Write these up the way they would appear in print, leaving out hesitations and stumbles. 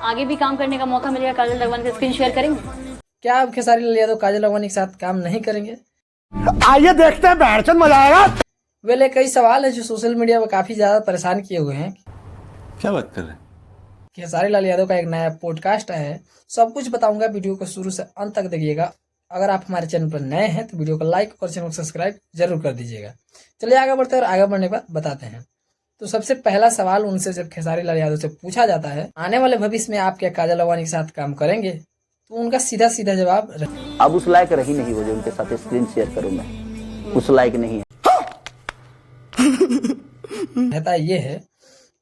आगे भी काम करने का मौका मिलेगा काजल राघवानी से स्क्रीन शेयर करेंगे? क्या आप खेसारी लाल यादव काजल राघवानी के साथ काम नहीं करेंगे? आइए देखते हैं, बहरचंद मजा आएगा। वेल, कई सवाल है जो सोशल मीडिया पर काफी ज्यादा परेशान किए हुए हैं। क्या बात कर रहे हैं? खेसारी लाल यादव का एक नया पॉडकास्ट आया है, सब कुछ बताऊंगा, वीडियो को शुरू से अंत तक देखिएगा। अगर आप हमारे चैनल पर नए हैं तो वीडियो को लाइक और चैनल को सब्सक्राइब जरूर कर दीजिएगा। चलिए आगे बढ़ते हैं और आगे बढ़ने के बाद बताते हैं। तो सबसे पहला सवाल उनसे जब खेसारी लाल यादव से पूछा जाता है, आने वाले भविष्य में आप क्या काजल राघवानी के साथ काम करेंगे, तो उनका सीधा सीधा जवाब अब उस लायक रही नहीं वो जो उनके साथ स्क्रीन शेयर करूं मैं, उस लायक नहीं है। रहता ये है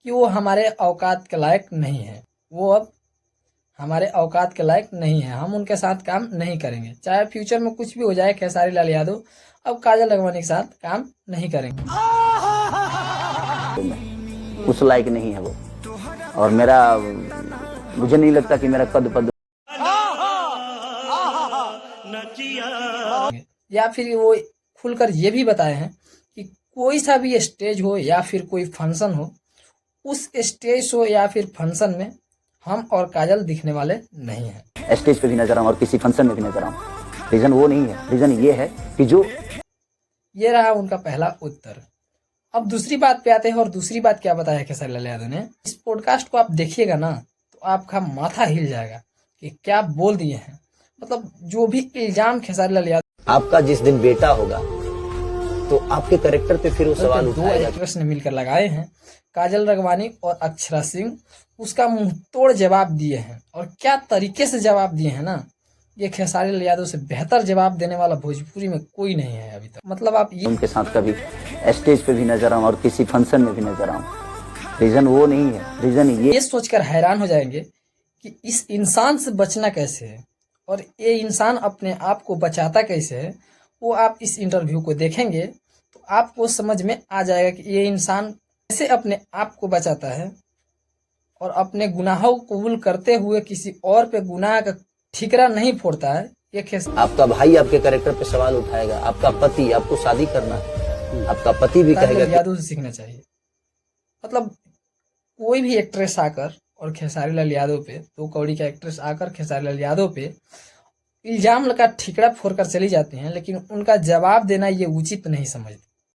कि वो हमारे औकात के लायक नहीं है, वो अब हमारे औकात के लायक नहीं है, हम उनके साथ काम नहीं करेंगे। चाहे फ्यूचर में कुछ भी हो जाए, खेसारी लाल यादव अब काजल राघवानी के साथ काम नहीं करेंगे। उस लायक नहीं है वो, और मुझे नहीं लगता कि मेरा कद पद या फिर वो खुलकर ये भी बताए हैं कि कोई सा भी स्टेज हो या फिर कोई फंक्शन हो, उस स्टेज हो या फिर फंक्शन में हम और काजल दिखने वाले नहीं हैं। स्टेज पे भी नजर आऊं और किसी फंक्शन में भी नजर आऊं, रीजन वो नहीं है। रीजन ये है कि जो ये रहा उनका पहला उत्तर। अब दूसरी बात पे आते हैं, और दूसरी बात क्या बताया खेसारी लाल यादव ने। इस पॉडकास्ट को आप देखिएगा ना तो आपका माथा हिल जाएगा कि क्या बोल दिए हैं। मतलब जो भी इल्जाम खेसारी लाल यादव, आपका जिस दिन बेटा होगा तो आपके कैरेक्टर पे फिर वो सवाल दो उठाएगा। एक्ट्रेस ने मिलकर लगाए हैं, काजल राघवानी और अक्षरा सिंह, उसका मुंह तोड़ जवाब दिए हैं। और क्या तरीके से जवाब दिए हैं ना, ये खेसारी लाल यादव से बेहतर जवाब देने वाला भोजपुरी में कोई नहीं है अभी तक। मतलब आप ये उनके साथ कभी स्टेज पे भी नजर आऊं और किसी फंक्शन में भी नजर आऊं, रीजन वो नहीं है। रीजन ये सोचकर हैरान हो जाएंगे कि इस इंसान से बचना कैसे है और ये इंसान अपने आप को बचाता कैसे है। वो आप इस इंटरव्यू को देखेंगे तो आपको समझ में आ जाएगा कि ये इंसान कैसे अपने आप को बचाता है और अपने गुनाहों को कबूल करते हुए किसी और पे गुनाह का ठिकरा नहीं फोड़ता है। ये आपका भाई आपके कैरेक्टर पे सवाल उठाएगा, आपका पति, आपको शादी करना है, आपका पति भी कहेगा। यादव से सीखना चाहिए। मतलब कोई भी एक्ट्रेस आकर और खेसारी लाल यादव पे, 2 कौड़ी का एक्ट्रेस आकर खेसारी लाल यादव पे इल्जाम लगा ठिकरा फोड़कर चली जाती हैं, लेकिन उनका जवाब देना ये उचित नहीं समझती।